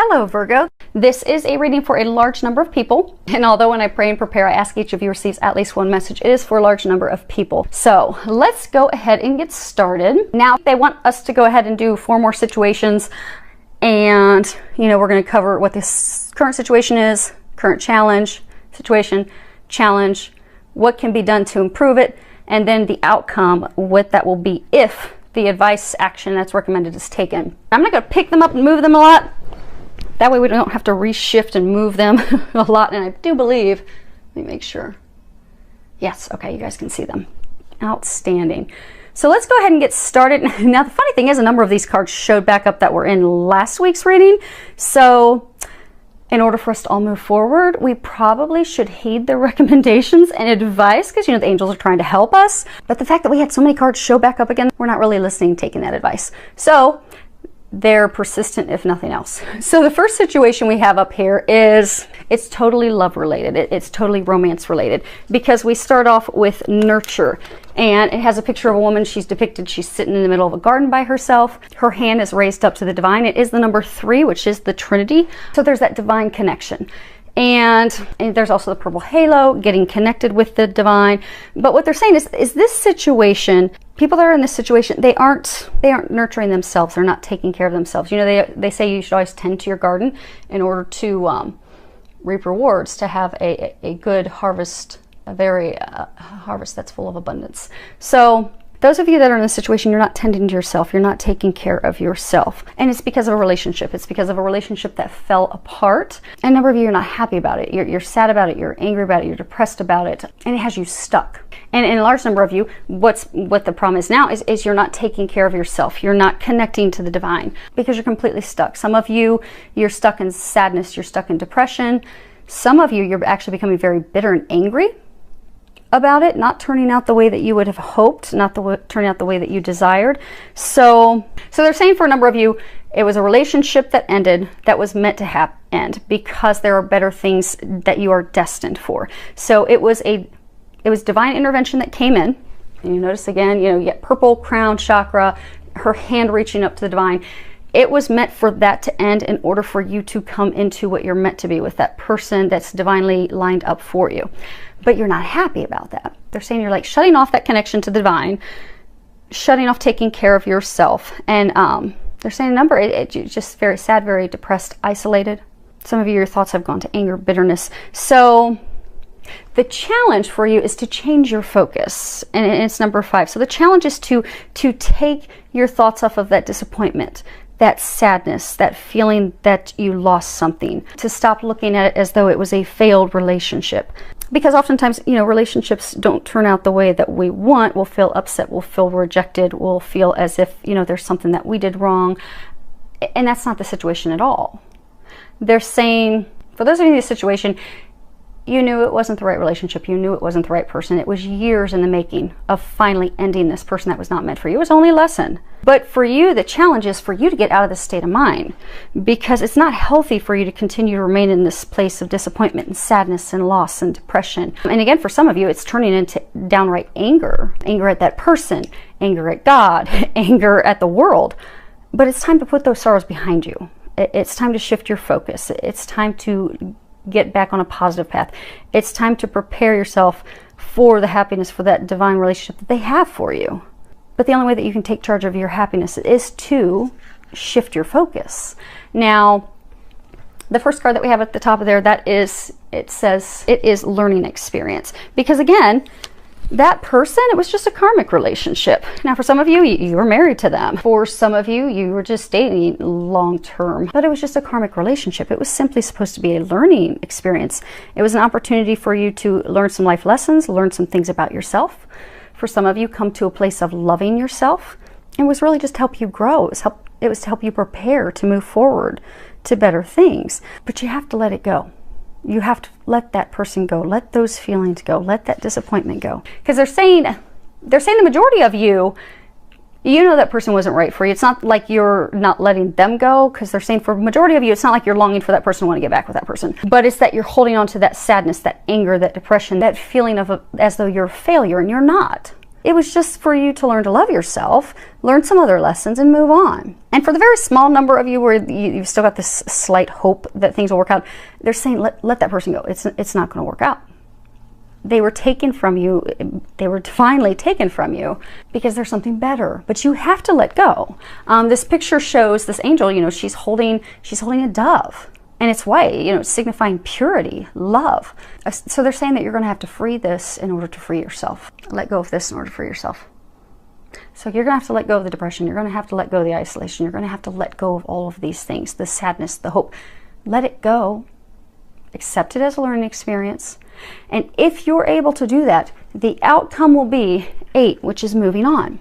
Hello Virgo, this is a reading for a large number of people, and although when I pray and prepare I ask each of you receives at least one message, it is for a large number of people. So let's go ahead and get started. Now they want us to go ahead and do 4 more situations, and we're going to cover what this current situation is, current challenge, situation, challenge, what can be done to improve it, and then the outcome, what that will be if the advice action that's recommended is taken. I'm not going to pick them up and move them a lot. That way we don't have to reshift and move them a lot. And I do believe, let me make sure. Yes, okay, you guys can see them. Outstanding. So let's go ahead and get started. Now the funny thing is a number of these cards showed back up that were in last week's reading. So in order for us to all move forward, we probably should heed the recommendations and advice because the angels are trying to help us. But the fact that we had so many cards show back up again, we're not really listening, taking that advice. So they're persistent if nothing else. So the first situation we have up here is, it's totally love related. It's totally romance related because we start off with nurture, and it has a picture of a woman. She's depicted, she's sitting in the middle of a garden by herself. Her hand is raised up to the divine. It is the number 3, which is the Trinity. So there's that divine connection. And there's also the purple halo, getting connected with the divine. But what they're saying is this situation, people that are in this situation, they aren't nurturing themselves. They're not taking care of themselves. They say you should always tend to your garden in order to reap rewards, to have a good harvest, harvest that's full of abundance. So those of you that are in this situation, you're not tending to yourself. You're not taking care of yourself. And it's because of a relationship. It's because of a relationship that fell apart. And a number of you are not happy about it. You're sad about it. You're angry about it. You're depressed about it. And it has you stuck. And in a large number of you, what the problem is now is you're not taking care of yourself. You're not connecting to the divine because you're completely stuck. Some of you, you're stuck in sadness. You're stuck in depression. Some of you, you're actually becoming very bitter and angry about it, not turning out the way that you would have hoped, not turning out the way that you desired. So they're saying for a number of you, it was a relationship that ended that was meant to end because there are better things that you are destined for. So it was divine intervention that came in. And you notice again, you get purple crown chakra, her hand reaching up to the divine. It was meant for that to end in order for you to come into what you're meant to be with that person that's divinely lined up for you. But you're not happy about that. They're saying you're like shutting off that connection to the divine, shutting off taking care of yourself. And they're saying a number, it's just very sad, very depressed, isolated. Some of you, your thoughts have gone to anger, bitterness. So the challenge for you is to change your focus, and it's number 5. So the challenge is to take your thoughts off of that disappointment, that sadness, that feeling that you lost something, to stop looking at it as though it was a failed relationship. Because oftentimes, relationships don't turn out the way that we want. We'll feel upset, we'll feel rejected, we'll feel as if, there's something that we did wrong. And that's not the situation at all. They're saying, for those of you in this situation, you knew it wasn't the right relationship. You knew it wasn't the right person. It was years in the making of finally ending this person that was not meant for you. It was only a lesson. But for you, the challenge is for you to get out of this state of mind, because it's not healthy for you to continue to remain in this place of disappointment and sadness and loss and depression. And again, for some of you, it's turning into downright anger. Anger at that person, anger at God, anger at the world. But it's time to put those sorrows behind you. It's time to shift your focus. It's time to get back on a positive path. It's time to prepare yourself for the happiness, for that divine relationship that they have for you. But the only way that you can take charge of your happiness is to shift your focus. Now, the first card that we have at the top of there, it says it is learning experience. Because again, that person, it was just a karmic relationship. Now, for some of you, you were married to them. For some of you, you were just dating long term. But it was just a karmic relationship. It was simply supposed to be a learning experience. It was an opportunity for you to learn some life lessons, learn some things about yourself. For some of you, come to a place of loving yourself. It was really just to help you grow. It was to help you prepare to move forward to better things. But you have to let it go. You have to let that person go. Let those feelings go. Let that disappointment go. Because they're saying the majority of you, that person wasn't right for you. It's not like you're not letting them go, because they're saying for the majority of you, it's not like you're longing for that person and want to get back with that person. But it's that you're holding on to that sadness, that anger, that depression, that feeling of as though you're a failure, and you're not. It was just for you to learn to love yourself, learn some other lessons, and move on. And for the very small number of you where you've still got this slight hope that things will work out, they're saying, let that person go. It's not going to work out. They were taken from you. They were divinely taken from you because there's something better. But you have to let go. This picture shows this angel. You know, she's holding a dove, and it's white. You know, signifying purity, love. So they're saying that you're going to have to free this in order to free yourself. Let go of this in order to free yourself. So you're going to have to let go of the depression. You're going to have to let go of the isolation. You're going to have to let go of all of these things, the sadness, the hope. Let it go. Accept it as a learning experience. And if you're able to do that, the outcome will be 8, which is moving on.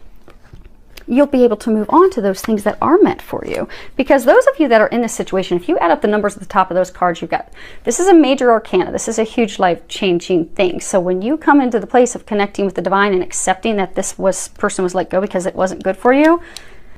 You'll be able to move on to those things that are meant for you. Because those of you that are in this situation, if you add up the numbers at the top of those cards you've got, this is a major arcana. This is a huge life-changing thing. So when you come into the place of connecting with the divine and accepting that this person was let go because it wasn't good for you,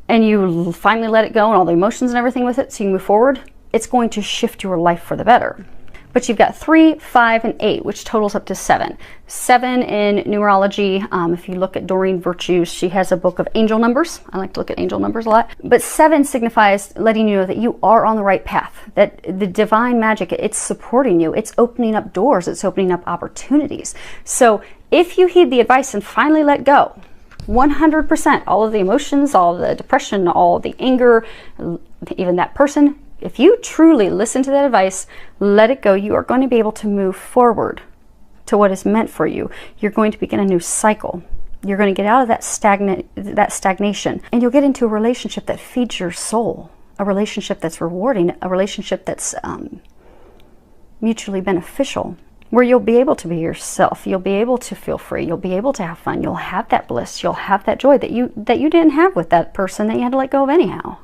and you finally let it go and all the emotions and everything with it, so you move forward, it's going to shift your life for the better. But you've got 3, 5, and 8, which totals up to 7. 7 in numerology. If you look at Doreen Virtue's, she has a book of angel numbers. I like to look at angel numbers a lot. But 7 signifies letting you know that you are on the right path, that the divine magic, it's supporting you. It's opening up doors. It's opening up opportunities. So if you heed the advice and finally let go, 100%, all of the emotions, all of the depression, all of the anger, even that person, if you truly listen to that advice, let it go, you are going to be able to move forward to what is meant for you. You're going to begin a new cycle. You're going to get out of that stagnation, and you'll get into a relationship that feeds your soul, a relationship that's rewarding, a relationship that's mutually beneficial, where you'll be able to be yourself. You'll be able to feel free. You'll be able to have fun. You'll have that bliss. You'll have that joy that you didn't have with that person that you had to let go of anyhow.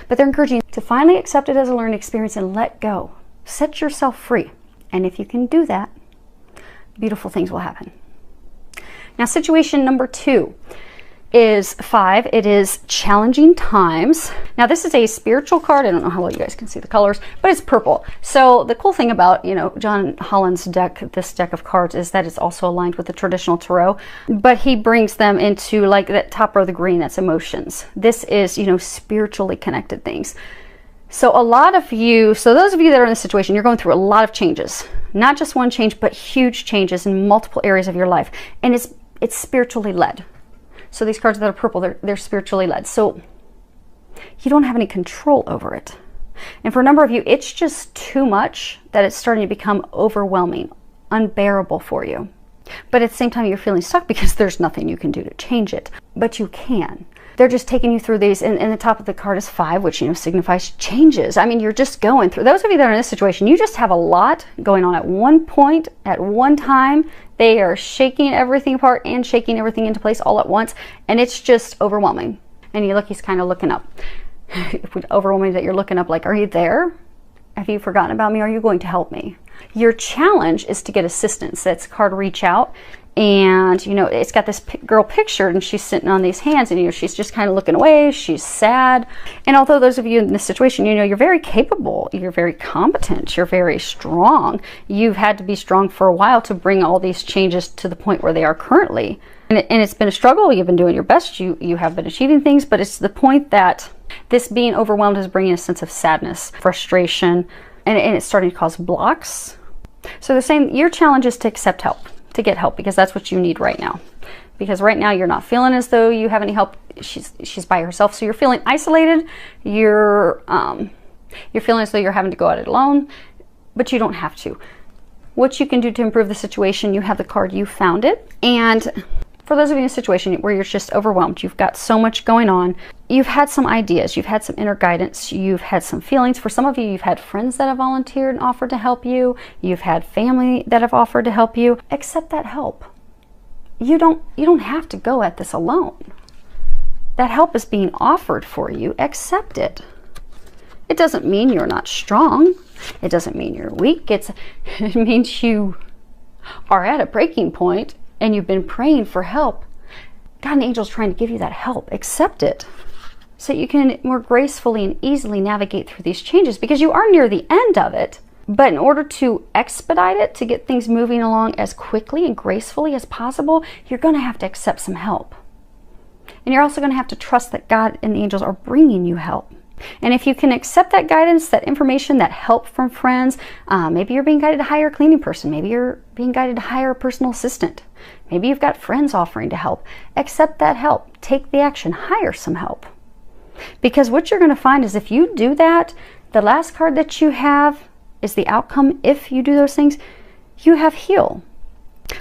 But they're encouraging you to finally accept it as a learning experience and let go. Set yourself free. And if you can do that, beautiful things will happen. Now, situation number 2 is 5. It is challenging times. Now, this is a spiritual card. I don't know how well you guys can see the colors, but it's purple. So the cool thing about, you know, John Holland's deck, this deck of cards, is that it's also aligned with the traditional tarot, but he brings them into like that top row, the green, that's emotions. This is, you know, spiritually connected things. So a lot of you, so those of you that are in this situation, you're going through a lot of changes, not just one change, but huge changes in multiple areas of your life. And it's spiritually led. So these cards that are purple, they're spiritually led. So you don't have any control over it. And for a number of you, it's just too much that it's starting to become overwhelming, unbearable for you. But at the same time, you're feeling stuck because there's nothing you can do to change it. But you can. They're just taking you through these, and the top of the card is 5, which, you know, signifies changes. I mean, you're just going through. Those of you that are in this situation, you just have a lot going on at one point, at one time. They are shaking everything apart and shaking everything into place all at once, and it's just overwhelming. And you look, he's kind of looking up. Overwhelming that you're looking up like, are you there? Have you forgotten about me? Are you going to help me? Your challenge is to get assistance. That's card reach out. And, you know, it's got this girl pictured, and she's sitting on these hands, and, you know, she's just kind of looking away. She's sad. And although those of you in this situation, you know, you're very capable, you're very competent, you're very strong. You've had to be strong for a while to bring all these changes to the point where they are currently. And it's been a struggle. You've been doing your best. You have been achieving things, but it's the point that this being overwhelmed is bringing a sense of sadness, frustration, and it's starting to cause blocks. So they're saying your challenge is to accept help. To get help, because that's what you need right now. Because right now you're not feeling as though you have any help. She's by herself, so you're feeling isolated. You're feeling as though you're having to go at it alone, but you don't have to. What you can do to improve the situation, you have the card You Found It. And for those of you in a situation where you're just overwhelmed, you've got so much going on, you've had some ideas, you've had some inner guidance, you've had some feelings. For some of you, you've had friends that have volunteered and offered to help you. You've had family that have offered to help you. Accept that help. You don't have to go at this alone. That help is being offered for you. Accept it. It doesn't mean you're not strong. It doesn't mean you're weak. It means you are at a breaking point and you've been praying for help. God and angels trying to give you that help. Accept it so you can more gracefully and easily navigate through these changes, because you are near the end of it, But in order to expedite it, to get things moving along as quickly and gracefully as possible, you're going to have to accept some help. And you're also going to have to trust that God and the angels are bringing you help. And if you can accept that guidance, that information, that help from friends, maybe you're being guided to hire a cleaning person. Maybe you're being guided to hire a personal assistant. Maybe you've got friends offering to help. Accept that help. Take the action. Hire some help. Because what you're going to find is if you do that, the last card that you have is the outcome. If you do those things, you have heal.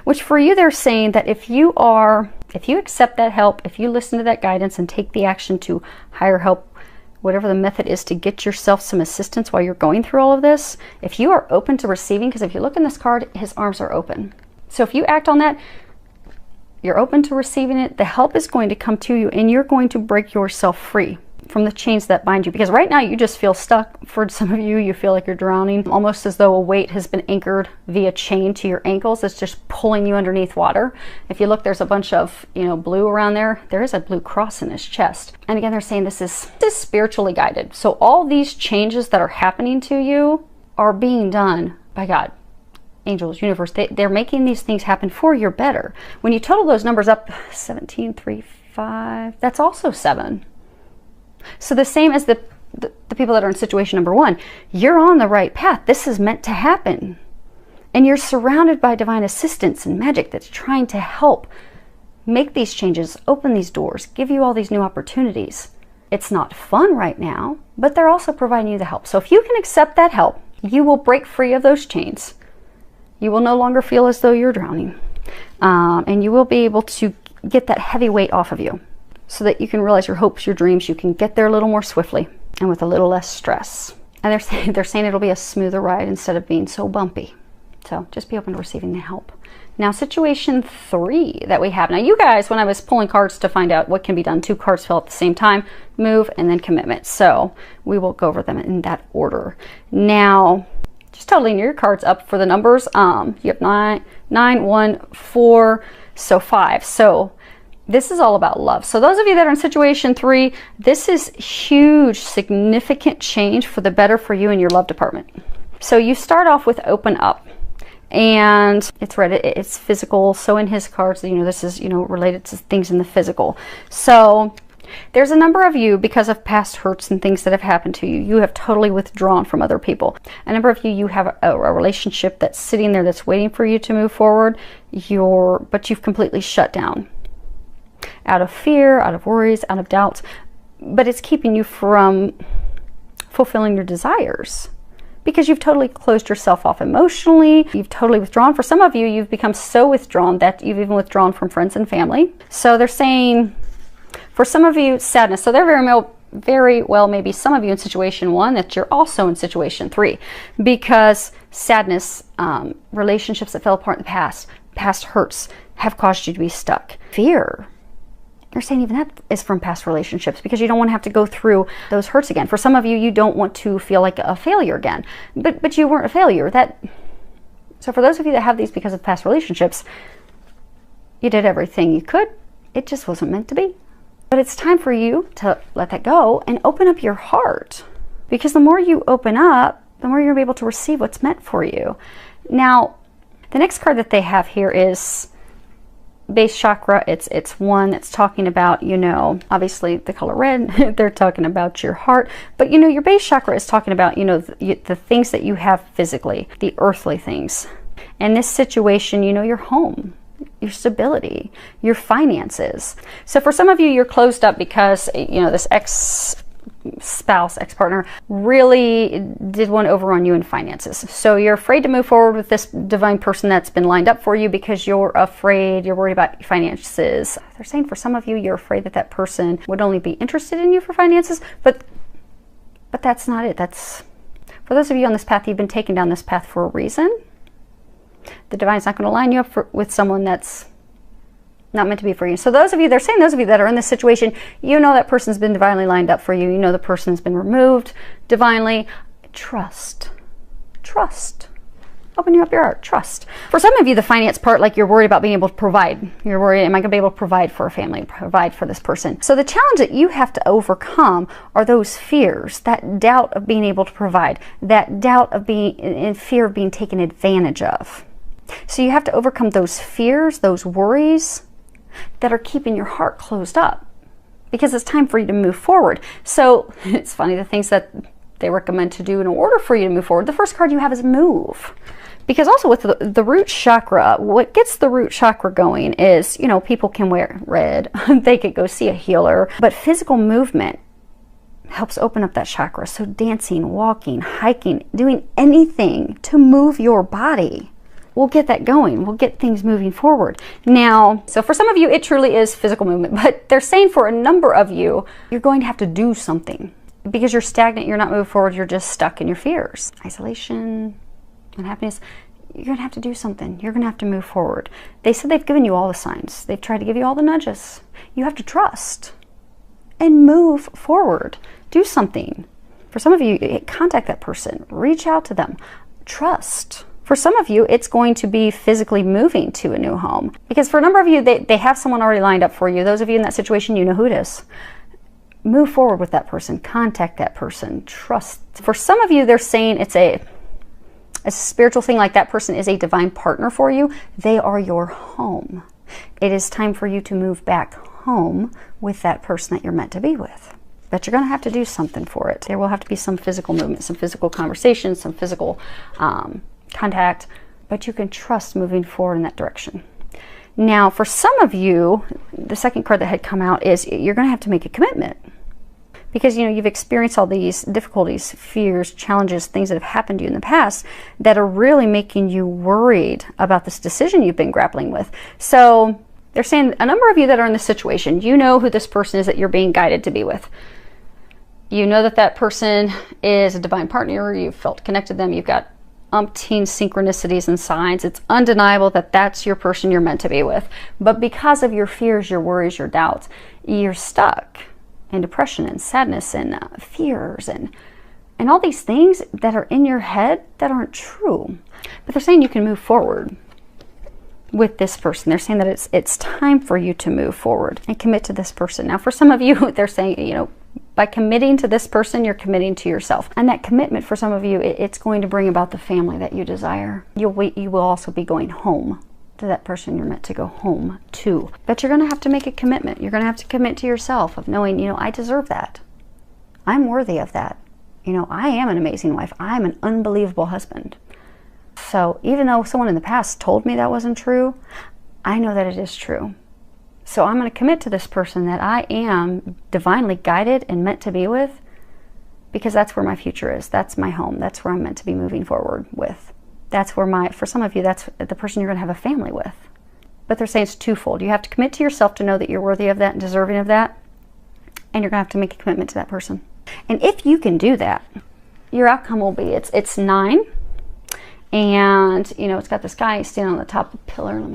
Which for you, they're saying that if you accept that help, if you listen to that guidance and take the action to hire help, whatever the method is to get yourself some assistance while you're going through all of this, if you are open to receiving, because if you look in this card, his arms are open. So if you act on that, you're open to receiving it, the help is going to come to you and you're going to break yourself free from the chains that bind you. Because right now you just feel stuck. For some of you, you feel like you're drowning, almost as though a weight has been anchored via chain to your ankles. It's just pulling you underneath water. If you look, there's a bunch of, blue around there. There is a blue cross in his chest. And again, they're saying this is spiritually guided. So all these changes that are happening to you are being done by God. Angels, universe, they're making these things happen for your better. When you total those numbers up, 17, 3, 5, that's also 7. So the same as the people that are in situation number 1, you're on the right path. This is meant to happen. And you're surrounded by divine assistance and magic that's trying to help make these changes, open these doors, give you all these new opportunities. It's not fun right now, but they're also providing you the help. So if you can accept that help, you will break free of those chains. You will no longer feel as though you're drowning. And you will be able to get that heavy weight off of you, so that you can realize your hopes, your dreams, you can get there a little more swiftly and with a little less stress. And they're saying it'll be a smoother ride instead of being so bumpy. So just be open to receiving the help. Now, situation 3 that we have. Now, you guys, when I was pulling cards to find out what can be done, 2 cards fell at the same time, move and then commitment. So we will go over them in that order. Now, just totaling your cards up for the numbers. You have 9, 1, 4, so 5. So this is all about love. So those of you that are in situation 3, this is huge, significant change for the better for you in your love department. So you start off with open up, and it's red, it's physical. So in his cards, this is, related to things in the physical. So there's a number of you, because of past hurts and things that have happened to you, you have totally withdrawn from other people. A number of you have a relationship that's sitting there that's waiting for you to move forward, but you've completely shut down. Out of fear, out of worries, out of doubts, but it's keeping you from fulfilling your desires because you've totally closed yourself off emotionally. You've totally withdrawn. For some of you, you've become so withdrawn that you've even withdrawn from friends and family. So they're saying, for some of you, sadness. So they're very well, maybe some of you in situation 1, that you're also in situation 3, because sadness, relationships that fell apart in the past hurts have caused you to be stuck. Fear. They're saying even that is from past relationships, because you don't want to have to go through those hurts again. For some of you, you don't want to feel like a failure again, but you weren't a failure. So for those of you that have these because of past relationships, you did everything you could. It just wasn't meant to be. But it's time for you to let that go and open up your heart, because the more you open up, the more you're going to be able to receive what's meant for you. Now, the next card that they have here is base chakra. It's one that's talking about, obviously the color red, they're talking about your heart, but your base chakra is talking about, the things that you have physically, the earthly things. In this situation, your home, your stability, your finances. So for some of you, you're closed up because, this ex-spouse, ex-partner really did one over on you in finances. So you're afraid to move forward with this divine person that's been lined up for you because you're afraid, you're worried about finances. They're saying for some of you, you're afraid that that person would only be interested in you for finances, but that's not it. That's, for those of you on this path, you've been taken down this path for a reason. The divine's not going to line you up with someone that's not meant to be for you. So those of you, they're saying those of you that are in this situation, that person's been divinely lined up for you. The person's been removed divinely. Trust. Open you up your heart. Trust. For some of you, the finance part, like you're worried about being able to provide. You're worried, am I going to be able to provide for a family, provide for this person? So the challenge that you have to overcome are those fears, that doubt of being able to provide, that doubt of being in fear of being taken advantage of. So you have to overcome those fears, those worries that are keeping your heart closed up, because it's time for you to move forward. So it's funny, the things that they recommend to do in order for you to move forward, the first card you have is move. Because also with the root chakra, what gets the root chakra going is, you know, people can wear red, they could go see a healer, but physical movement helps open up that chakra. So dancing, walking, hiking, doing anything to move your body will get that going. We'll get things moving forward. Now, so for some of you, it truly is physical movement, but they're saying for a number of you, you're going to have to do something because you're stagnant, you're not moving forward, you're just stuck in your fears. Isolation, unhappiness, you're going to have to do something. You're going to have to move forward. They said they've given you all the signs. They've tried to give you all the nudges. You have to trust and move forward. Do something. For some of you, contact that person. Reach out to them. Trust. For some of you, it's going to be physically moving to a new home. Because for a number of you, they have someone already lined up for you. Those of you in that situation, you know who it is. Move forward with that person. Contact that person. Trust. For some of you, they're saying it's a spiritual thing, like that person is a divine partner for you. They are your home. It is time for you to move back home with that person that you're meant to be with. But you're going to have to do something for it. There will have to be some physical movement, some physical conversation, some physical contact, but you can trust moving forward in that direction. Now, for some of you, the second card that had come out is you're going to have to make a commitment. Because, you know, you've experienced all these difficulties, fears, challenges, things that have happened to you in the past that are really making you worried about this decision you've been grappling with. So they're saying a number of you that are in this situation, you know who this person is that you're being guided to be with. You know that that person is a divine partner. You've felt connected to them. You've got umpteen synchronicities and signs. It's undeniable that that's your person you're meant to be with. But because of your fears, your worries, your doubts, you're stuck in depression and sadness and fears and all these things that are in your head that aren't true. But they're saying you can move forward with this person. They're saying that it's time for you to move forward and commit to this person. Now, for some of you, they're saying, you know, by committing to this person, you're committing to yourself. And that commitment for some of you, it's going to bring about the family that you desire. You will also be going home to that person you're meant to go home to. But you're going to have to make a commitment. You're going to have to commit to yourself of knowing, you know, I deserve that. I'm worthy of that. You know, I am an amazing wife. I'm an unbelievable husband. So even though someone in the past told me that wasn't true, I know that it is true. So I'm going to commit to this person that I am divinely guided and meant to be with, because that's where my future is. That's my home. That's where I'm meant to be moving forward with. That's where for some of you, that's the person you're going to have a family with. But they're saying it's twofold. You have to commit to yourself to know that you're worthy of that and deserving of that. And you're going to have to make a commitment to that person. And if you can do that, your outcome will be, it's 9. And, you know, it's got this guy standing on the top of the pillar.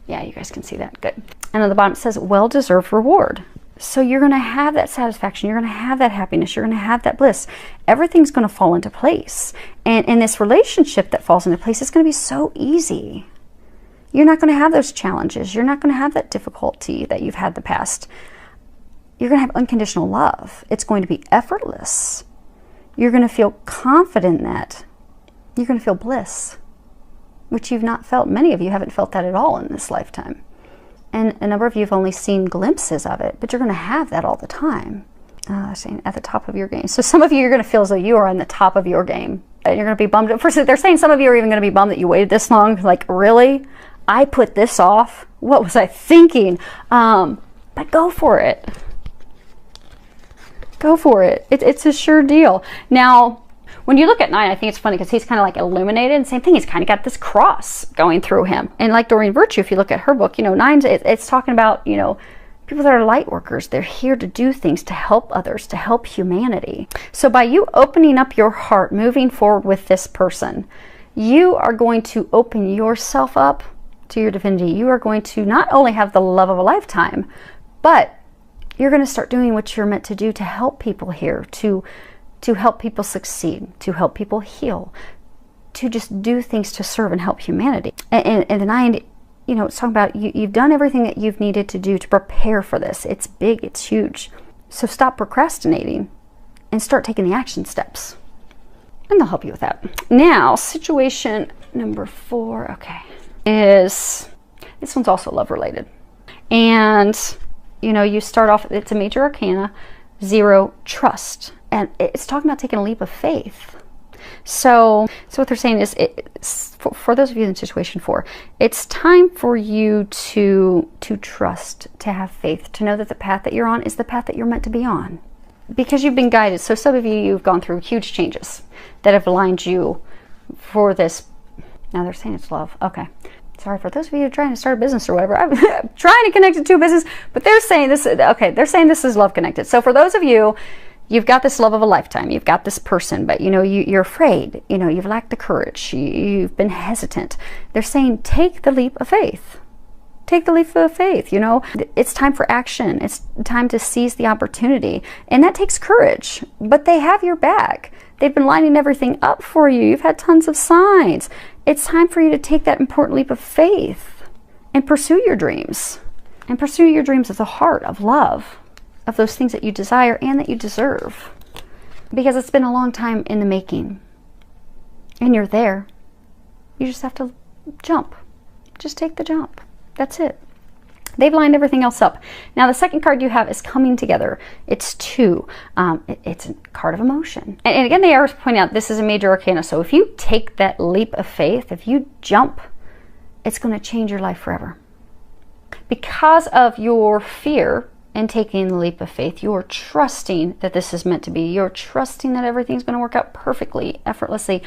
Yeah, you guys can see that. Good. And on the bottom it says, well-deserved reward. So you're going to have that satisfaction. You're going to have that happiness. You're going to have that bliss. Everything's going to fall into place. And in this relationship that falls into place, it's going to be so easy. You're not going to have those challenges. You're not going to have that difficulty that you've had in the past. You're going to have unconditional love. It's going to be effortless. You're going to feel confident in that. You're going to feel bliss, which you've not felt. Many of you haven't felt that at all in this lifetime. And a number of you have only seen glimpses of it, but you're going to have that all the time. Saying at the top of your game. So some of you, you're going to feel as though you are on the top of your game. And you're going to be bummed. First, they're saying some of you are even going to be bummed that you waited this long. Like, really? I put this off? What was I thinking? But go for it. Go for it. It's a sure deal. Now, when you look at 9, I think it's funny because he's kind of like illuminated. And same thing, he's kind of got this cross going through him. And like Doreen Virtue, if you look at her book, you know, 9's, it's talking about, you know, people that are light workers. They're here to do things, to help others, to help humanity. So by you opening up your heart, moving forward with this person, you are going to open yourself up to your divinity. You are going to not only have the love of a lifetime, but you're going to start doing what you're meant to do to help people here, to help people succeed, to help people heal, to just do things to serve and help humanity. And the 9, you know, it's talking about you've done everything that you've needed to do to prepare for this. It's big, it's huge. So stop procrastinating and start taking the action steps. And they'll help you with that. Now, situation number 4, okay, is, this one's also love related. And, you know, you start off, it's a major arcana, 0, trust. And it's talking about taking a leap of faith. So what they're saying is, for those of you in situation 4, it's time for you to trust, to have faith, to know that the path that you're on is the path that you're meant to be on. Because you've been guided. So some of you've gone through huge changes that have aligned you for this. Now they're saying it's love. Okay. Sorry for those of you who are trying to start a business or whatever. I'm trying to connect it to a business, but they're saying this, okay, they're saying this is love connected. So for those of you, you've got this love of a lifetime. You've got this person, but you know, you're afraid. You know, you've lacked the courage. You've been hesitant. They're saying take the leap of faith. Take the leap of faith. You know, it's time for action. It's time to seize the opportunity. And that takes courage, but they have your back. They've been lining everything up for you. You've had tons of signs. It's time for you to take that important leap of faith and pursue your dreams. And pursue your dreams of the heart, of love, of those things that you desire and that you deserve. Because it's been a long time in the making. And you're there. You just have to jump. Just take the jump. That's it. They've lined everything else up. Now the second card you have is coming together. It's 2. It's a card of emotion. And again, they are pointing out this is a major arcana. So if you take that leap of faith, if you jump, it's going to change your life forever. Because of your fear in taking the leap of faith, you're trusting that this is meant to be. You're trusting that everything's going to work out perfectly, effortlessly.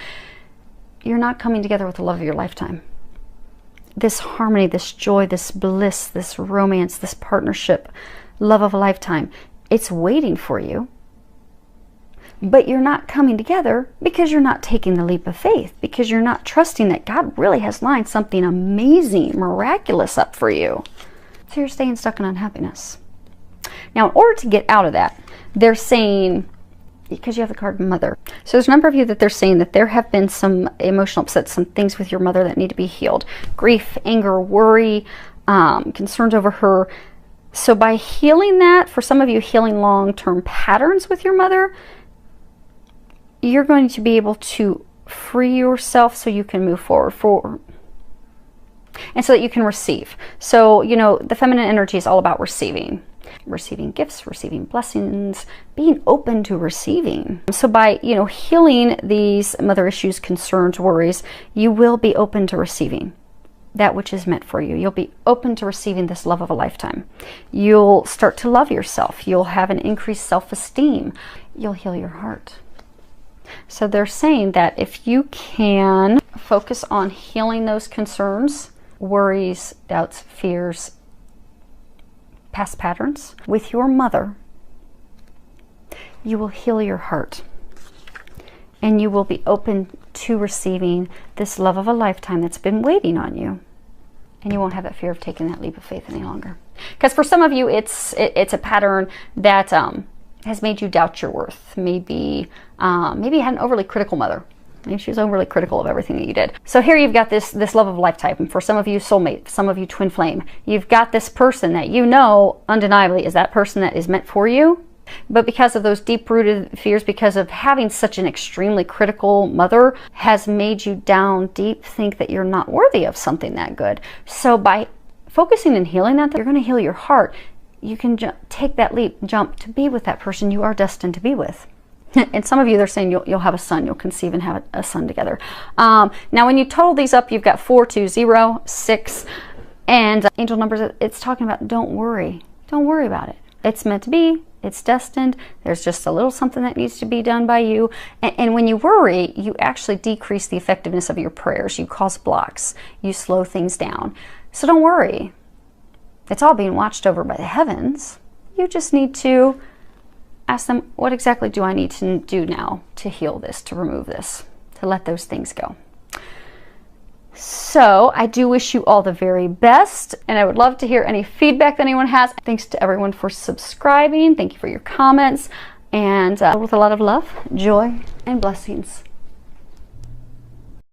You're not coming together with the love of your lifetime. This harmony, this joy, this bliss, this romance, this partnership, love of a lifetime, it's waiting for you. But you're not coming together because you're not taking the leap of faith, because you're not trusting that God really has lined something amazing, miraculous up for you. So you're staying stuck in unhappiness. Now, in order to get out of that, they're saying, because you have the card mother. So there's a number of you that they're saying that there have been some emotional upsets, some things with your mother that need to be healed. Grief, anger, worry, concerns over her. So by healing that, for some of you healing long-term patterns with your mother, you're going to be able to free yourself so you can move forward. And so that you can receive. So, you know, the feminine energy is all about receiving. Receiving gifts, receiving blessings, being open to receiving. So by, you know, healing these mother issues, concerns, worries, you will be open to receiving that which is meant for you. You'll be open to receiving this love of a lifetime. You'll start to love yourself. You'll have an increased self-esteem. You'll heal your heart. So they're saying that if you can focus on healing those concerns, worries, doubts, fears, past patterns with your mother, you will heal your heart and you will be open to receiving this love of a lifetime that's been waiting on you, and you won't have that fear of taking that leap of faith any longer. Because for some of you, it's a pattern that has made you doubt your worth. Maybe you had an overly critical mother. Maybe she was overly critical of everything that you did. So here you've got this love of a lifetime. For some of you, soulmate. Some of you, twin flame. You've got this person that you know undeniably is that person that is meant for you. But because of those deep-rooted fears, because of having such an extremely critical mother, has made you down deep, think that you're not worthy of something that good. So by focusing and healing that, you're going to heal your heart. You can take that leap, jump to be with that person you are destined to be with. And some of you, they're saying you'll have a son, you'll conceive and have a son together. Now, when you total these up, you've got 4, 2, 0, 6, and angel numbers. It's talking about don't worry. Don't worry about it. It's meant to be. It's destined. There's just a little something that needs to be done by you. And when you worry, you actually decrease the effectiveness of your prayers. You cause blocks. You slow things down. So don't worry. It's all being watched over by the heavens. You just need to ask them, what exactly do I need to do now to heal this, to remove this, to let those things go? So I do wish you all the very best, and I would love to hear any feedback that anyone has. Thanks to everyone for subscribing. Thank you for your comments, and with a lot of love, joy, and blessings.